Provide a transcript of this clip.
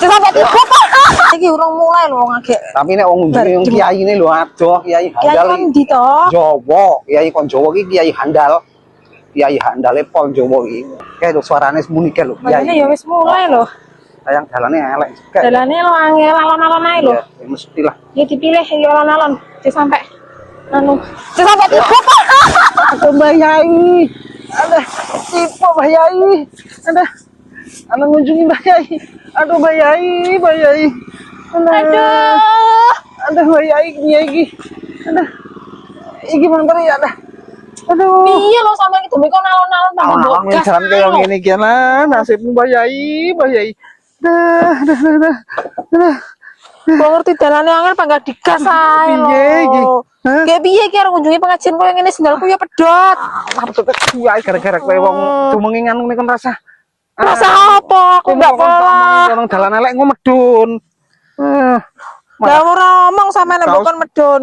Sampai tiba. Iki urung mulai lho ngagek. Tapi nek wong ngunjungi kiai ini lho adoh kiai handal. Kiai ndi to? Jawa, kiai kon Jawa iki kiai handal. Kiai handale pol Jawa iki. Kayak lho suarane muni ke lho kiai. Ini ya wis mulai lho. Sayang dalane elek. Dalane lo angel alon-alon ae lho. Ya mestilah. Ya dipilih ya alon-alon. Sampai anu. Sampai tiba. Aduh Mbak Yai. Aduh, tipu Mbak Yai. Aduh. Anak ngunjungi Mbak Yai. Aduh Mbak Yai, Mbak Yai. Aduh Mbak Yai, Yai iki. Aduh. Iki bener ya dah. Aduh. Iya lo sama itu demi kon alon-alon tambah Alon bogas. jalan kayak ngene iki lah, nasibmu Mbak Yai, Mbak Yai. Dah. Kok ngerti dalane angel apa enggak digas ae lho. Piye iki? Kayak piye iki arep ngunjungi pengajian koyo ngene sendalku ya pedot. Maksud kuwi gara-gara kowe wong dumengi nganu kon rasa. Rasa apa? Aku enggak pola. Orang dalan elek ngomedun. Lah ora omong sampean mbok kon medun.